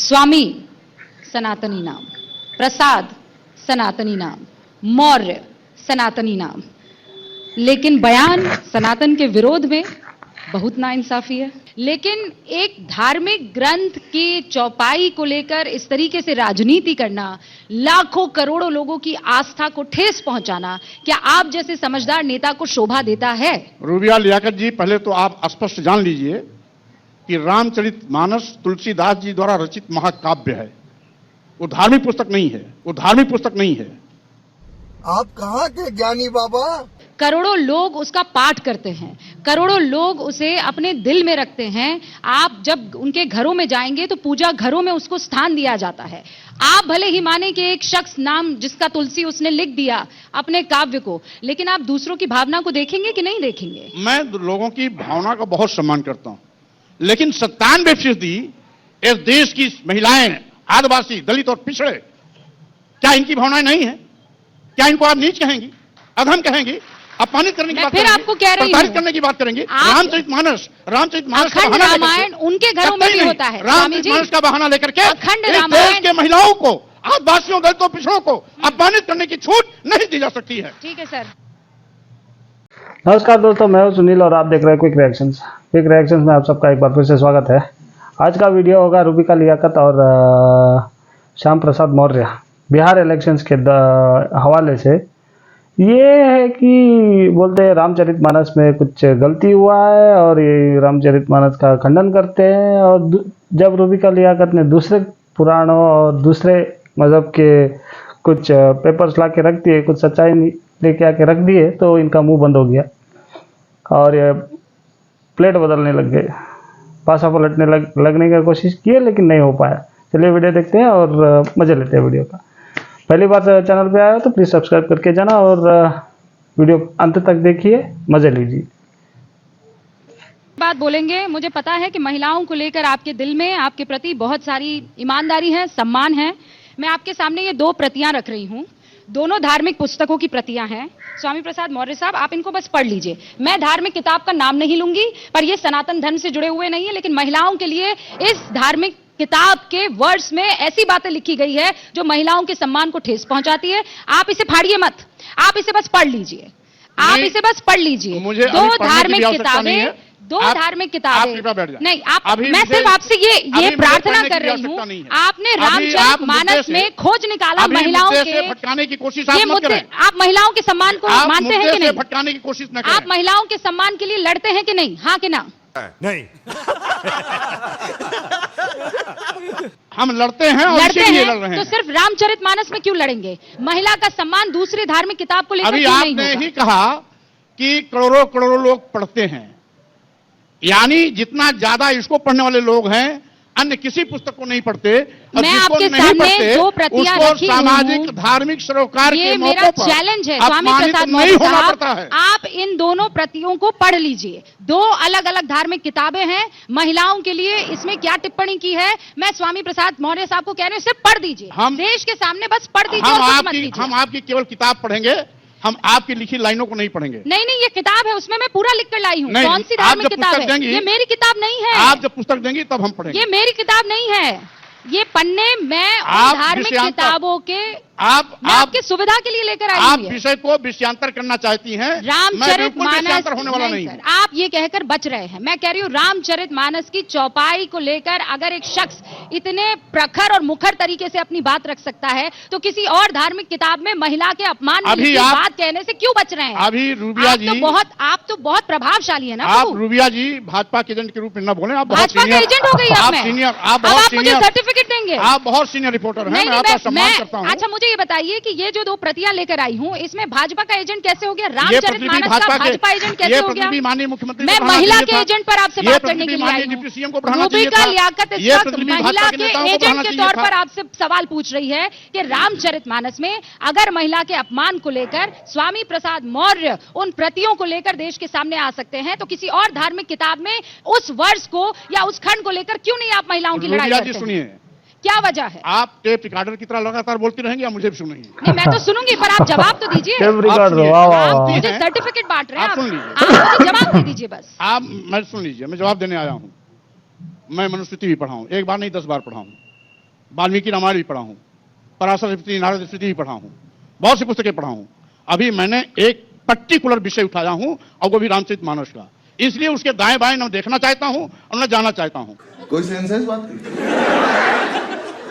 स्वामी सनातनी नाम, प्रसाद सनातनी नाम, मौर्य सनातनी नाम, लेकिन बयान सनातन के विरोध में बहुत नाइंसाफी है। लेकिन एक धार्मिक ग्रंथ की चौपाई को लेकर इस तरीके से राजनीति करना, लाखों करोड़ों लोगों की आस्था को ठेस पहुंचाना, क्या आप जैसे समझदार नेता को शोभा देता है? रूबिया लियाकत जी, पहले तो आप स्पष्ट जान लीजिए कि रामचरितमानस तुलसीदास जी द्वारा रचित महाकाव्य है। वो धार्मिक पुस्तक नहीं है, वो धार्मिक पुस्तक नहीं है। आप कहाँ के ज्ञानी बाबा? करोड़ों लोग उसका पाठ करते हैं, करोड़ों लोग उसे अपने दिल में रखते हैं। आप जब उनके घरों में जाएंगे तो पूजा घरों में उसको स्थान दिया जाता है। आप भले ही माने कि एक शख्स नाम जिसका तुलसी उसने लिख दिया अपने काव्य को, लेकिन आप दूसरों की भावना को देखेंगे कि नहीं देखेंगे? मैं लोगों की भावना का बहुत सम्मान करता हूं, लेकिन 97% इस देश की महिलाएं, आदिवासी, दलित और पिछड़े, क्या इनकी भावनाएं नहीं है? क्या इनको आप नीच कहेंगी, अधम कहेंगी, अपमानित करने की बात फिर आपको कह रही हूं, करने की बात करेंगे? रामचरितमानस का अखंड रामायण उनके घरों में भी होता है। रामचरितमानस का बहाना लेकर के अखंड देश रामायण के महिलाओं को, आदिवासियों, दलितों, पिछड़ों को अपमानित करने की छूट नहीं दी जा सकती है। ठीक है सर। नमस्कार दोस्तों, मैं हूं सुनील और आप देख रहे हैं क्विक रिएक्शंस। क्विक रिएक्शंस में आप सबका एक बार फिर से स्वागत है। आज का वीडियो होगा रूबिका लियाकत और श्याम प्रसाद मौर्य बिहार इलेक्शंस के हवाले से। ये है कि बोलते हैं रामचरितमानस में कुछ गलती हुआ है और ये रामचरितमानस का खंडन करते हैं, और जब रूबिका लियाकत ने दूसरे पुराणों और दूसरे मज़हब के कुछ पेपर्स ला के रख दिए, कुछ सच्चाई लेके आके रख दिए, तो इनका मुंह बंद हो गया और ये प्लेट बदलने लग गए, पासा पलटने लगने की कोशिश की, लेकिन नहीं हो पाया। चलिए वीडियो देखते हैं और मज़े लेते हैं वीडियो का। पहली बार चैनल पे आया हो तो प्लीज़ सब्सक्राइब करके जाना और वीडियो अंत तक देखिए, मज़े लीजिए। बात बोलेंगे, मुझे पता है कि महिलाओं को लेकर आपके दिल में, आपके प्रति बहुत सारी ईमानदारी है, सम्मान है। मैं आपके सामने ये दो प्रतियां रख रही हूं, दोनों धार्मिक पुस्तकों की प्रतियां हैं। स्वामी प्रसाद मौर्य साहब, आप इनको बस पढ़ लीजिए। मैं धार्मिक किताब का नाम नहीं लूंगी, पर ये सनातन धर्म से जुड़े हुए नहीं है, लेकिन महिलाओं के लिए इस धार्मिक किताब के वर्ड्स में ऐसी बातें लिखी गई है जो महिलाओं के सम्मान को ठेस पहुंचाती है। आप इसे फाड़िए मत, आप इसे बस पढ़ लीजिए, आप इसे बस पढ़ लीजिए। दो धार्मिक किताबें, दो धार्मिक किताबें नहीं, आप मैं सिर्फ आपसे ये प्रार्थना कर रही हूँ, आपने रामचरितमानस में खोज निकाला महिलाओं के भटकाने की कोशिश ये मुद्दे, आप महिलाओं के सम्मान को मानते हैं कि नहीं? भटकाने की कोशिश न करें। आप महिलाओं के सम्मान के लिए लड़ते हैं कि नहीं? हाँ कि ना? नहीं। हम लड़ते हैं और इसीलिए लड़ रहे हैं। तो सिर्फ रामचरितमानस में क्यों लड़ेंगे? महिला का सम्मान दूसरी धार्मिक किताब को लेकर अभी क्यों नहीं होगा? आपने ही कहा कि करोड़ों करोड़ों लोग पढ़ते हैं, यानी जितना ज्यादा इसको पढ़ने वाले लोग हैं, अन्य किसी पुस्तक को नहीं पढ़ते। मैं आपके सामने दो प्रतियां रखी सामाजिक धार्मिक सरोकार ये के मेरा चैलेंज है स्वामी प्रसाद मौर्य साहब, आप इन दोनों प्रतियों को पढ़ लीजिए। दो अलग अलग धार्मिक किताबें हैं, महिलाओं के लिए इसमें क्या टिप्पणी की है, मैं स्वामी प्रसाद मौर्य साहब को कह रही हूँ, सिर्फ पढ़ दीजिए। हम देश के सामने बस पढ़ दीजिए और कुछ मत कीजिए। हम आपकी केवल किताब पढ़ेंगे, हम आपकी लिखी लाइनों को नहीं पढ़ेंगे। नहीं नहीं, ये किताब है, उसमें मैं पूरा लिख कर लाई हूँ। कौन सी धार्मिक किताब है? ये मेरी किताब नहीं है। आप जब पुस्तक देंगी तब हम पढ़ेंगे। ये मेरी किताब नहीं है, ये पन्ने मैं धार्मिक किताबों के आपके सुविधा के लिए लेकर आई हूं। आप विषय को विषयांतर करना चाहती हैं, रामचरितमानस होने वाला नहीं सर, आप ये कहकर बच रहे हैं। मैं कह रही हूँ रामचरितमानस की चौपाई को लेकर अगर एक शख्स इतने प्रखर और मुखर तरीके से अपनी बात रख सकता है, तो किसी और धार्मिक किताब में महिला के अपमान की बात कहने से क्यों बच रहे हैं? अभी रूबिया जी आप तो बहुत प्रभावशाली है ना। आप रूबिया जी भाजपा के एजेंट के रूप में न बोले, आप भाजपा के एजेंट हो गई। आप सीनियर, आप मुझे सर्टिफिकेट देंगे? आप बहुत सीनियर रिपोर्टर हैं, मैं आपका सम्मान करता हूं। अच्छा, मुझे ये बताइए कि ये जो दो प्रतियां लेकर आई हूं, इसमें भाजपा का एजेंट कैसे हो गया? रामचरितमानस का भाजपा एजेंट कैसे हो गया? माननीय मुख्यमंत्री, मैं महिला के एजेंट पर आपसे बात करने के लिए आई हूं। रूबिका लियाकत इस वक्त महिला के एजेंट के तौर पर आपसे सवाल पूछ रही है कि रामचरितमानस में अगर महिला के अपमान को लेकर स्वामी प्रसाद मौर्य उन प्रतियों को लेकर देश के सामने आ सकते हैं, तो किसी और धार्मिक किताब में उस वर्ष को या उस खंड को लेकर क्यों नहीं आप महिलाओं की लड़ाई करते हैं? सुनिए, क्या वजह है? आप टेप रिकॉर्डर की तरह लगातार बोलती रहेंगी या मुझे भी सुनेंगी? नहीं, मैं तो सुनूंगी, पर आप जवाब तो दीजिए। आप मुझे सर्टिफिकेट बांट रहे हैं, आप सुन लीजिए। आप मुझे जवाब दे दीजिए बस। मैं सुन लीजिए, मैं जवाब देने आया हूं। मैं मनुस्मृति भी पढ़ा हूं, एक बार नहीं 10 बार पढ़ा हूं। वाल्मीकि रामायण भी पढ़ा हूं, पराशर स्मृति, नारद स्मृति भी पढ़ा हूं, बहुत सी पुस्तकें पढ़ा हूं। अभी मैंने एक पर्टिकुलर विषय उठाया हूं और वो भी रामचरितमानस का, इसलिए उसके दाएं बाएं न देखना चाहता हूं और न जाना चाहता हूं। कोई सेंस है इस बात की?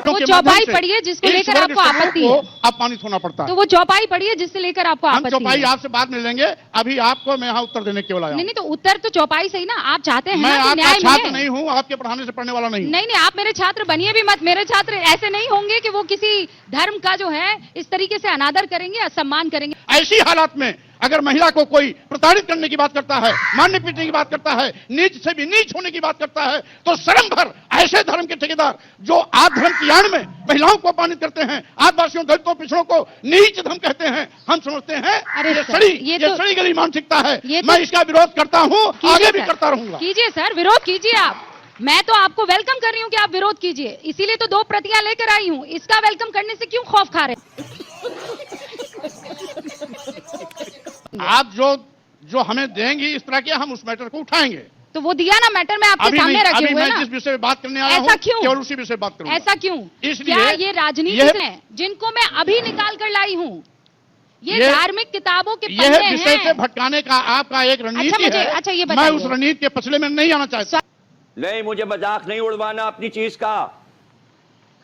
वो चौपाई पढ़िए जिसको लेकर आपको आपत्ति है, अपमानित होना पड़ता है। तो वो चौपाई पढ़िए जिससे लेकर आपको हम आपत्ति चौपाई है। आपसे बाद में लेंगे, अभी आपको मैं यहाँ उत्तर देने केवल आया नहीं हूं। नहीं, तो उत्तर तो चौपाई से ही ना, आप चाहते हैं मैं ना कि आपका न्याय छात्र मिले। नहीं हूँ, आपके पढ़ाने से पढ़ने वाला नहीं हूँ। नहीं नहीं, आप मेरे छात्र बनिए भी मत। मेरे छात्र ऐसे नहीं होंगे कि वो किसी धर्म का जो है इस तरीके से अनादर करेंगे, असम्मान करेंगे। ऐसी हालात में अगर महिला को कोई प्रताड़ित करने की बात करता है, मारने पीटने की बात करता है, नीच से भी नीच होने की बात करता है, तो शर्म भर ऐसे धर्म के ठेकेदार जो आज धर्म की आड़ में महिलाओं को अपमानित करते हैं, आदिवासियों, दलितों, पिछड़ों को नीच धर्म कहते हैं, हम समझते हैं अरे ये सर, सड़ी, ये ये तो- सड़ी गली मानसिकता है। ये तो- मैं इसका विरोध करता हूं, कीजिए आगे भी सर, करता रहूंगा। कीजिए सर, विरोध कीजिए आप। मैं तो आपको वेलकम कर रही हूँ कि आप विरोध कीजिए, इसीलिए तो 2 प्रतियां लेकर आई हूँ। इसका वेलकम करने से क्यों खौफ खा रहे हैं? आप जो हमें देंगी इस तरह के, हम उस मैटर को उठाएंगे। तो वो दिया ना मैटर, में आपके अभी सामने नहीं, रखे अभी हुए मैं ना। जिस विषय में बात करने आया ऐसा हूं, क्यों? केवल उसी विषय में बात करूंगा। ऐसा क्यों? इसलिए क्या ये राजनीतिक हैं जिनको मैं अभी निकाल कर लाई हूँ? ये धार्मिक किताबों के यह पन्ने विषय से हैं। भटकाने का आपका एक रणनीति है। अच्छा, ये मैं बताइए। उस रणनीति के पछले में नहीं आना चाहता। नहीं, मुझे मजाक नहीं उड़वाना अपनी चीज का,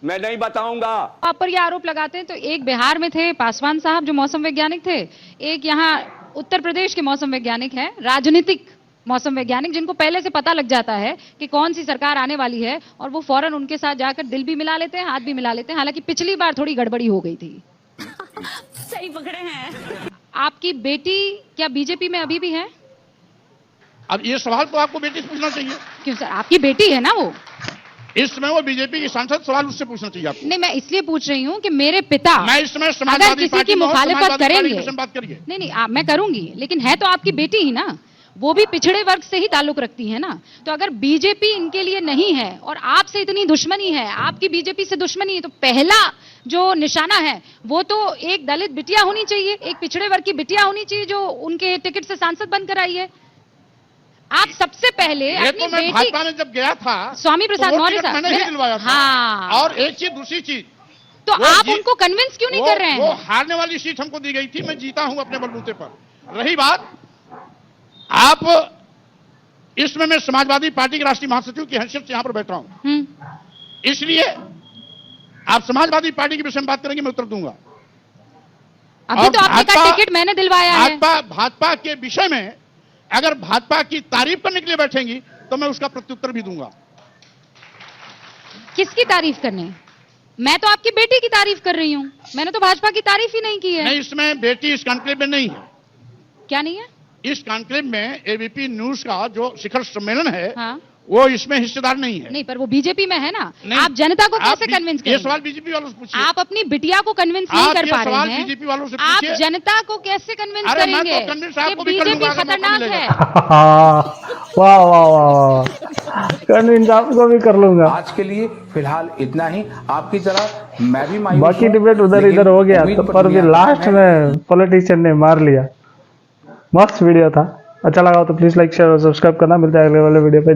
मैं नहीं बताऊंगा। आप पर ये आरोप लगाते हैं, तो एक बिहार में थे पासवान साहब जो मौसम वैज्ञानिक थे, एक यहाँ उत्तर प्रदेश के मौसम वैज्ञानिक हैं, राजनीतिक मौसम वैज्ञानिक, जिनको पहले से पता लग जाता है कि कौन सी सरकार आने वाली है, और वो फौरन उनके साथ जाकर दिल भी मिला लेते हैं, हाथ भी मिला लेते हैं। हालांकि पिछली बार थोड़ी गड़बड़ी हो गई थी। सही पकड़े हैं। आपकी बेटी क्या बीजेपी में अभी भी है? अब ये सवाल तो आपको बेटी से पूछना चाहिए। क्यों सर, आपकी बेटी है ना वो? इस समय वो बीजेपी की सांसद, सवाल उससे पूछना चाहिए आपको। नहीं, मैं इसलिए पूछ रही हूँ कि मेरे पिता मैं इस समय अगर समाजवादी किसी पार्टी की में हूं, मुखालिफत समाजवादी पार्टी करेंगे, के विषय में बात करिए। नहीं नहीं, मैं करूंगी, लेकिन है तो आपकी बेटी ही ना, वो भी पिछड़े वर्ग से ही ताल्लुक रखती है ना। तो अगर बीजेपी इनके लिए नहीं है और आपसे इतनी दुश्मनी है, आपकी बीजेपी से दुश्मनी है, तो पहला जो निशाना है वो तो एक दलित बिटिया होनी चाहिए, एक पिछड़े वर्ग की बिटिया होनी चाहिए जो उनके टिकट से सांसद बनकर आई है। आप सबसे पहले ये अपनी तो मैं बेटी, भाजपा में जब गया था, स्वामी प्रसाद तो वो मौर्य टिकट साहब, मैंने ही दिलवाया था। हाँ, और एक चीज, दूसरी चीज, तो वो आप जी- उनको कन्विंस क्यों नहीं कर रहे वो हैं? हारने वाली सीट हमको दी गई थी, मैं जीता हूं अपने बलबूते पर। रही बात, आप इसमें मैं समाजवादी पार्टी के राष्ट्रीय महासचिव की हैसियत से यहां पर बैठ रहा हूं, इसलिए आप समाजवादी पार्टी के विषय में बात करेंगे, मैं उत्तर दूंगा। अभी और तो आपने कहा भाजपा- टिकट मैंने दिलवाया है। भाजपा के विषय में अगर भाजपा की तारीफ करने के लिए बैठेंगी तो मैं उसका प्रत्युत्तर भी दूंगा। किसकी तारीफ करने? मैं तो आपकी बेटी की तारीफ कर रही हूँ, मैंने तो भाजपा की तारीफ ही नहीं की है। नहीं, इसमें बेटी इस कॉन्क्लेव में नहीं है। क्या नहीं है? इस कॉन्क्लेव में एबीपी न्यूज का जो शिखर सम्मेलन है, हाँ, वो इसमें हिस्सेदार नहीं है। नहीं, पर वो बीजेपी में है ना। नहीं, आप जनता को आप कैसे बी- कन्विंस ये करेंगे? सवाल बीजेपी वालों से पूछिए। आप अपनी बिटिया को कन्विंस नहीं आप कर ये पा सवाल रहे हैं। बीजेपी वालों से आप पूछिए। जनता को कैसे कन्विंस अरे मैं तो करेंगे convince कि आपको भी कर बीजेपी लूंगा अगर मौका खतरनाक मिलेगा। है? वाह वाह वाह वाह, कन्विंस आपको भी कर लूंगा। आज के लिए फिलहाल इतना ही। आपकी तरह मैं भी मायूस बाकी हूं, डिबेट उधर लेकिन इधर हो गया, उम्मीद तो पर भी दुनिया लास्ट है। में पॉलिटिशियन ने मार लिया। मस्त वीडियो था, अच्छा लगा तो प्लीज लाइक शेयर और सब्सक्राइब करना। मिलता है अगले वाले वीडियो पे।